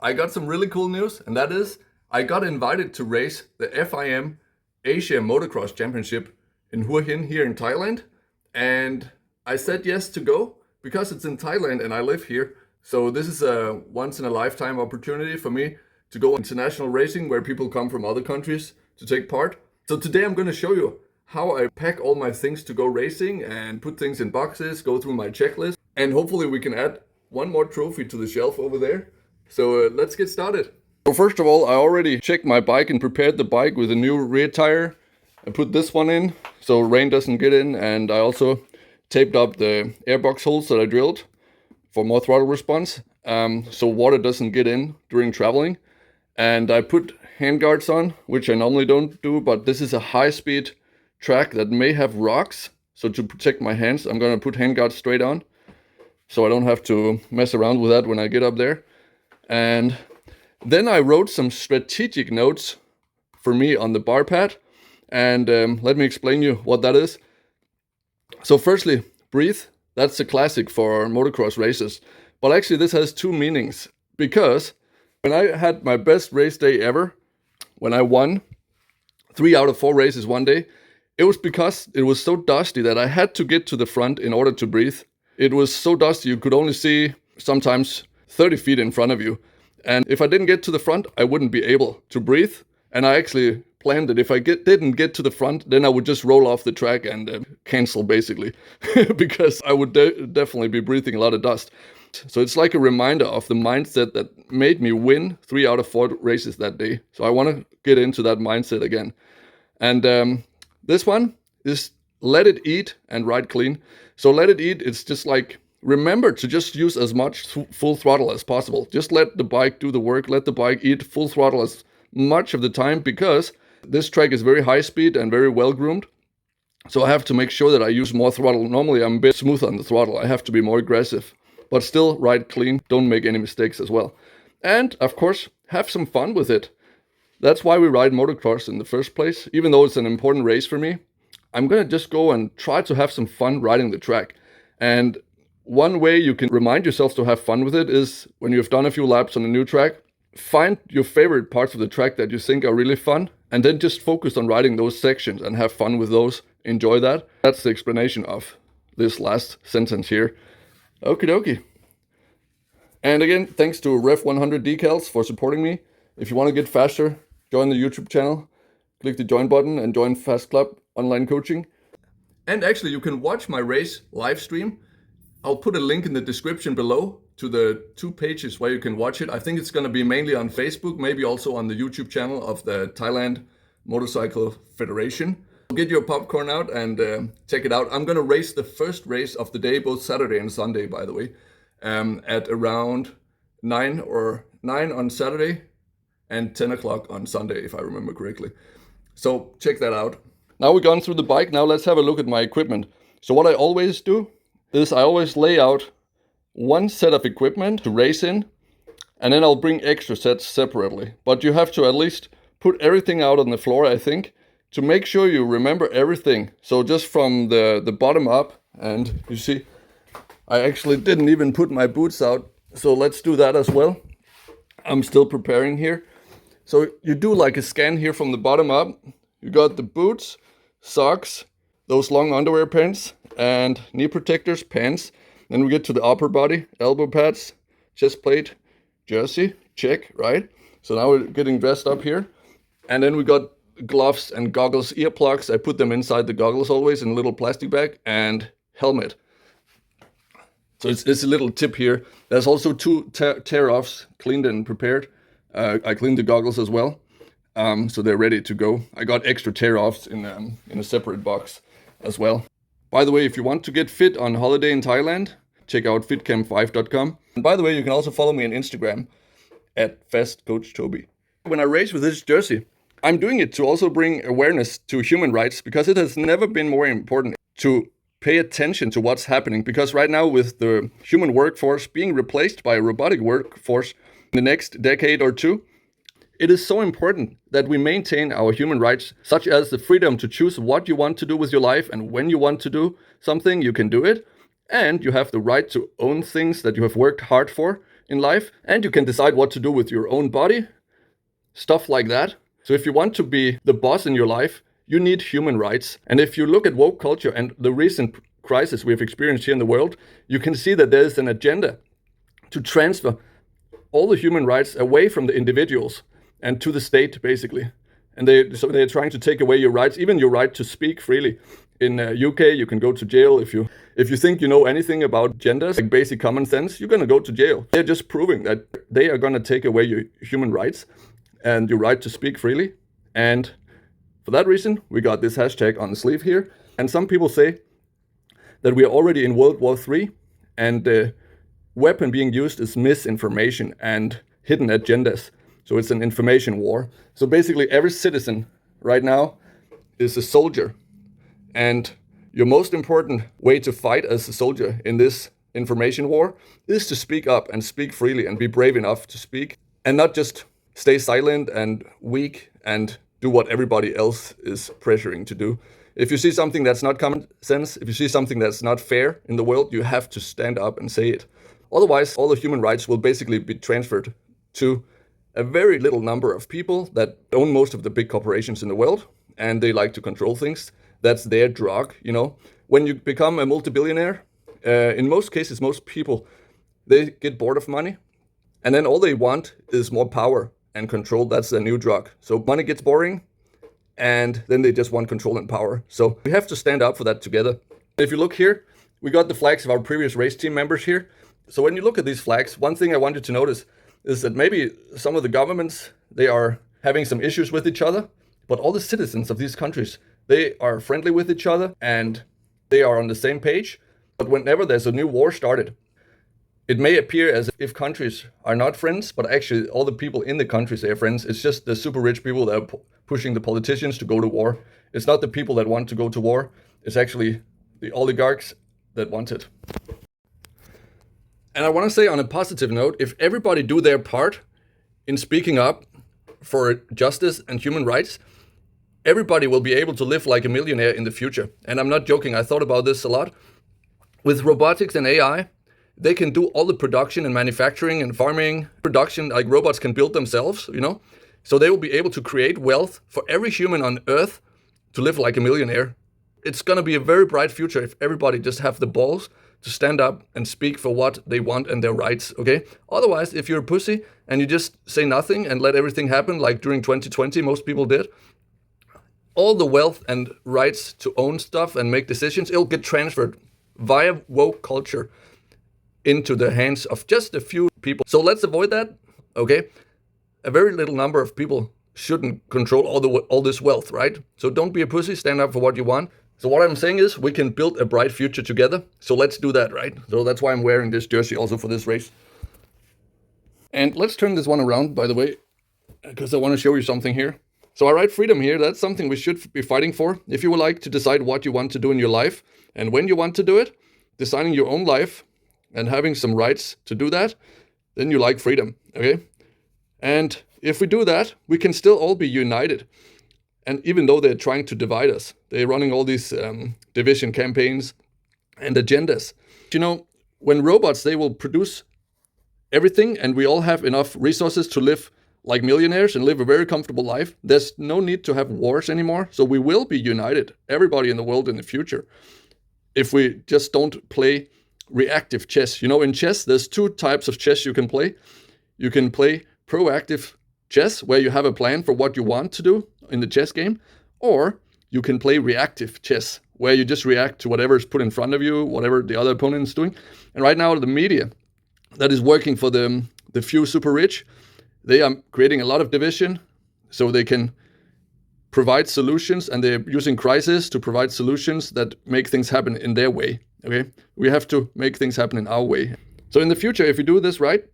I got some really cool news, and that is I got invited to race the FiM Asia Motocross Championship in Hua Hin here in Thailand. And I said yes to go because it's in Thailand and I live here. So this is a once in a lifetime opportunity for me to go international racing where people come from other countries to take part. So today I'm going to show you how I pack all my things to go racing and put things in boxes, go through my checklist, and hopefully we can add one more trophy to the shelf over there. So let's get started. So first of all, I already checked my bike and prepared the bike with a new rear tire. I put this one in so rain doesn't get in, and I also taped up the airbox holes that I drilled for more throttle response, so water doesn't get in during traveling. And I put handguards on, which I normally don't do, but this is a high-speed track that may have rocks. So to protect my hands, I'm gonna put handguards straight on, so I don't have to mess around with that when I get up there. And then I wrote some strategic notes for me on the bar pad, and let me explain you what that is. So firstly, breathe. That's a classic for motocross races, but actually this has two meanings, because when I had my best race day ever, when I won 3 out of 4 races one day, it was because it was so dusty that I had to get to the front in order to breathe. It was so dusty you could only see sometimes 30 feet in front of you. And if I didn't get to the front, I wouldn't be able to breathe. And I actually planned that if I didn't get to the front, then I would just roll off the track and cancel basically, because I would definitely be breathing a lot of dust. So it's like a reminder of the mindset that made me win 3 out of 4 races that day. So I want to get into that mindset again. And this one is let it eat and ride clean. So let it eat, it's just like, remember to just use as much full throttle as possible. Just let the bike do the work. Let the bike eat full throttle as much of the time, because this track is very high speed and very well groomed. So I have to make sure that I use more throttle. Normally I'm a bit smooth on the throttle. I have to be more aggressive, but still ride clean. Don't make any mistakes as well. And of course, have some fun with it. That's why we ride motocross in the first place. Even though it's an important race for me, I'm gonna just go and try to have some fun riding the track. And one way you can remind yourself to have fun with it is when you've done a few laps on a new track, find your favorite parts of the track that you think are really fun, and then just focus on riding those sections and have fun with those. Enjoy that. That's the explanation of this last sentence here. Okie dokie. And again, thanks to Ref 100 Decals for supporting me. If you want to get faster, join the YouTube channel, click the join button and join Fast Club online coaching. And actually, you can watch my race live stream. I'll put a link in the description below to the 2 pages where you can watch it. I think it's going to be mainly on Facebook, maybe also on the YouTube channel of the Thailand Motorcycle Federation. Get your popcorn out and check it out. I'm going to race the first race of the day, both Saturday and Sunday, by the way, at around 9 on Saturday and 10 o'clock on Sunday, if I remember correctly. So check that out. Now we've gone through the bike. Now let's have a look at my equipment. So what I always do is I always lay out one set of equipment to race in, and then I'll bring extra sets separately. But you have to at least put everything out on the floor, I think, to make sure you remember everything. So just from the bottom up, and you see, I actually didn't even put my boots out. So let's do that as well. I'm still preparing here. So you do like a scan here from the bottom up. You got the boots, socks, those long underwear pants, and knee protectors, pants. Then we get to the upper body, elbow pads, chest plate, jersey, check, right? So now we're getting dressed up here. And then we got gloves and goggles, earplugs. I put them inside the goggles always in a little plastic bag, and helmet. So it's a little tip here. There's also 2 tear-offs cleaned and prepared. I cleaned the goggles as well. So they're ready to go. I got extra tear-offs in a separate box as well. By the way, if you want to get fit on holiday in Thailand, check out fitcamp5.com. And by the way, you can also follow me on Instagram at FastCoachToby. When I race with this jersey, I'm doing it to also bring awareness to human rights, because it has never been more important to pay attention to what's happening. Because right now, with the human workforce being replaced by a robotic workforce in the next decade or 2, it is so important that we maintain our human rights, such as the freedom to choose what you want to do with your life, and when you want to do something, you can do it. And you have the right to own things that you have worked hard for, in life, and you can decide what to do with your own body, stuff like that. So if you want to be the boss in your life, you need human rights. And if you look at woke culture and the recent crisis we've experienced here in the world, you can see that there's an agenda to transfer all the human rights away from the individuals and to the state, basically. And they're trying to take away your rights, even your right to speak freely. In UK, you can go to jail if you think you know anything about genders, like basic common sense, you're going to go to jail. They're just proving that they are going to take away your human rights and your right to speak freely. And for that reason, we got this hashtag on the sleeve here. And some people say that we are already in World War III, and the weapon being used is misinformation and hidden agendas. So it's an information war. So basically every citizen right now is a soldier. And your most important way to fight as a soldier in this information war is to speak up and speak freely and be brave enough to speak and not just stay silent and weak and do what everybody else is pressuring to do. If you see something that's not common sense, if you see something that's not fair in the world, you have to stand up and say it. Otherwise, all the human rights will basically be transferred to a very little number of people that own most of the big corporations in the world, and they like to control things. That's their drug, you know. When you become a multi-billionaire, in most cases, most people, they get bored of money, and then all they want is more power and control. That's their new drug. So money gets boring, and then they just want control and power. So we have to stand up for that together. If you look here, we got the flags of our previous race team members here. So when you look at these flags, one thing I want you to notice is that maybe some of the governments, they are having some issues with each other, but all the citizens of these countries, they are friendly with each other and they are on the same page. But whenever there's a new war started, it may appear as if countries are not friends, but actually all the people in the countries, they are friends. It's just the super rich people that are pushing the politicians to go to war. It's not the people that want to go to war. It's actually the oligarchs that want it. And I want to say on a positive note, if everybody do their part in speaking up for justice and human rights, everybody will be able to live like a millionaire in the future. And I'm not joking, I thought about this a lot. With robotics and AI, they can do all the production and manufacturing and farming production, like robots can build themselves, you know? So they will be able to create wealth for every human on Earth to live like a millionaire. It's going to be a very bright future if everybody just have the balls to stand up and speak for what they want and their rights, okay? Otherwise, if you're a pussy and you just say nothing and let everything happen like during 2020 most people did, all the wealth and rights to own stuff and make decisions, it'll get transferred via woke culture into the hands of just a few people. So let's avoid that, okay? A very little number of people shouldn't control all this wealth, right? So don't be a pussy, stand up for what you want. So what I'm saying is we can build a bright future together. So let's do that, right? So that's why I'm wearing this jersey also for this race. And let's turn this one around, by the way, because I want to show you something here. So I write freedom here. That's something we should be fighting for. If you would like to decide what you want to do in your life and when you want to do it, designing your own life and having some rights to do that, then you like freedom, okay? And if we do that, we can still all be united. And even though they're trying to divide us, they're running all these division campaigns and agendas. You know, when robots, they will produce everything and we all have enough resources to live like millionaires and live a very comfortable life, there's no need to have wars anymore. So we will be united, everybody in the world in the future, if we just don't play reactive chess. You know, in chess, there's two types of chess you can play. You can play proactive chess, where you have a plan for what you want to do in the chess game, or you can play reactive chess, where you just react to whatever is put in front of you, whatever the other opponent is doing. And right now, the media that is working for the few super rich, they are creating a lot of division so they can provide solutions, and they're using crisis to provide solutions that make things happen in their way, okay? We have to make things happen in our way. So in the future, if you do this right,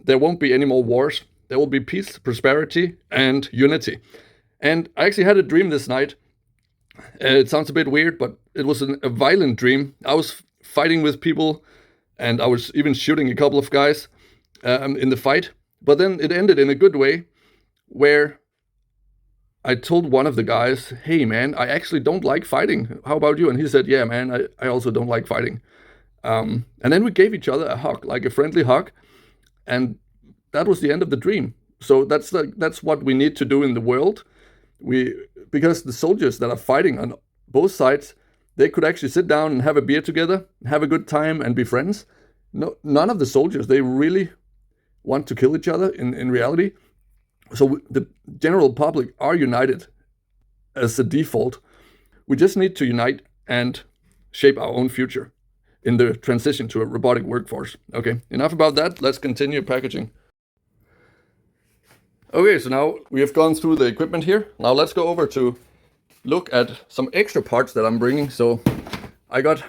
there won't be any more wars. There will be peace, prosperity, and unity. And I actually had a dream this night. It sounds a bit weird, but it was a violent dream. I was fighting with people, and I was even shooting a couple of guys in the fight. But then it ended in a good way, where I told one of the guys, hey man, I actually don't like fighting. How about you? And he said, yeah man, I also don't like fighting. And then we gave each other a hug, like a friendly hug. and that was the end of the dream. So that's what we need to do in the world. Because the soldiers that are fighting on both sides, they could actually sit down and have a beer together, have a good time, and be friends. No, none of the soldiers, they really want to kill each other in reality. So the general public are united as a default. We just need to unite and shape our own future in the transition to a robotic workforce. Okay, enough about that. Let's continue packaging. Okay, so now we have gone through the equipment here. Now let's go over to look at some extra parts that I'm bringing. So I got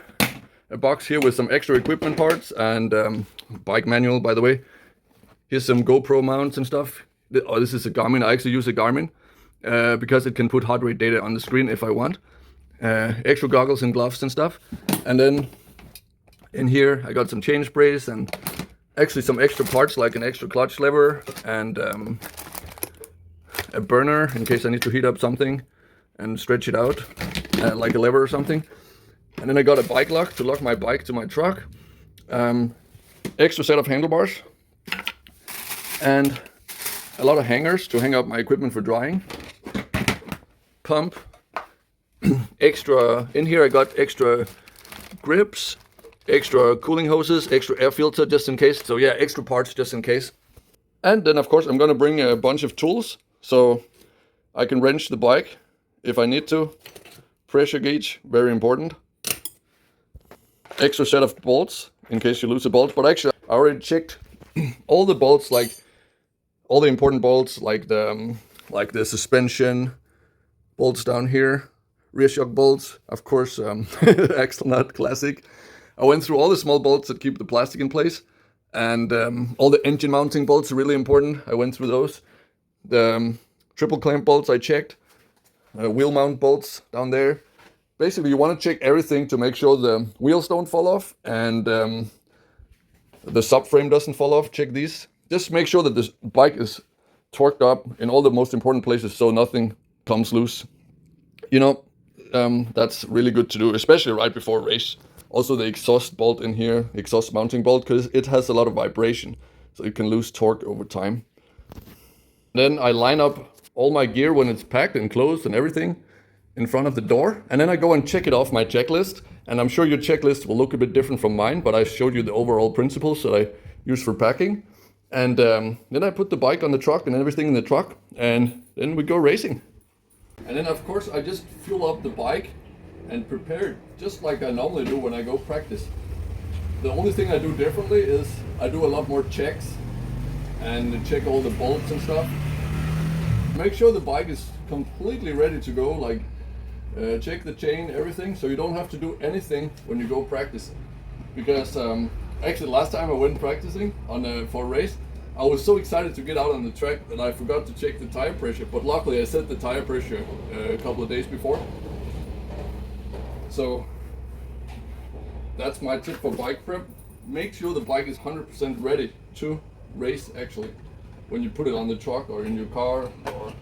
a box here with some extra equipment parts and bike manual, by the way. Here's some GoPro mounts and stuff. Oh, this is a Garmin. I actually use a Garmin because it can put heart rate data on the screen if I want. Extra goggles and gloves and stuff. And then in here I got some chain sprays and actually some extra parts like an extra clutch lever and a burner in case I need to heat up something and stretch it out like a lever or something. And then I got a bike lock to lock my bike to my truck. Extra set of handlebars and a lot of hangers to hang up my equipment for drying. Pump. Extra in here I got extra grips, extra cooling hoses, extra air filter just in case. So yeah, extra parts just in case. And then of course I'm gonna bring a bunch of tools so I can wrench the bike if I need to. Pressure gauge, very important. Extra set of bolts in case you lose a bolt. But actually I already checked all the bolts, like all the important bolts, like the suspension bolts down here, rear shock bolts, of course, axle nut, classic. I went through all the small bolts that keep the plastic in place, and all the engine mounting bolts are really important. I went through those. The triple clamp bolts I checked, wheel mount bolts down there. Basically, you want to check everything to make sure the wheels don't fall off and the subframe doesn't fall off. Check these. Just make sure that this bike is torqued up in all the most important places so nothing comes loose. You know, that's really good to do, especially right before a race. Also the exhaust bolt in here, exhaust mounting bolt, because it has a lot of vibration, so it can lose torque over time. Then I line up all my gear when it's packed and closed and everything in front of the door. And then I go and check it off my checklist. And I'm sure your checklist will look a bit different from mine, but I showed you the overall principles that I use for packing. And then I put the bike on the truck and everything in the truck, and then we go racing. And then of course I just fuel up the bike and prepare it just like I normally do when I go practice. The only thing I do differently is I do a lot more checks and check all the bolts and stuff. Make sure the bike is completely ready to go, like check the chain, everything, so you don't have to do anything when you go practice. Because actually last time I went practicing for a race, I was so excited to get out on the track that I forgot to check the tire pressure, but luckily I set the tire pressure a couple of days before. So that's my tip for bike prep. Make sure the bike is 100% ready to race actually when you put it on the truck or in your car or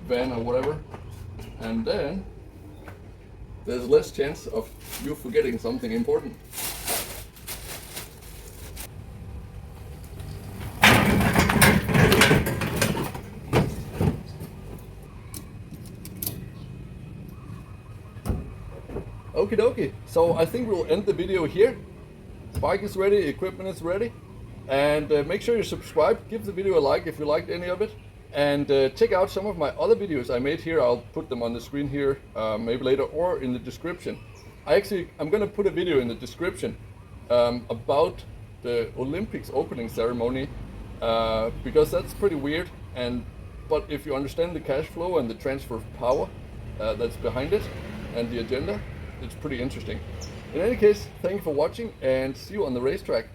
van or whatever. And then there's less chance of you forgetting something important. Okie dokie, so I think we'll end the video here. Bike is ready, equipment is ready, and make sure you subscribe, give the video a like if you liked any of it, and check out some of my other videos I made here. I'll put them on the screen here maybe later or in the description. I'm gonna put a video in the description about the Olympics opening ceremony because that's pretty weird, but if you understand the cash flow and the transfer of power that's behind it and the agenda, it's pretty interesting. In any case, thank you for watching and see you on the racetrack.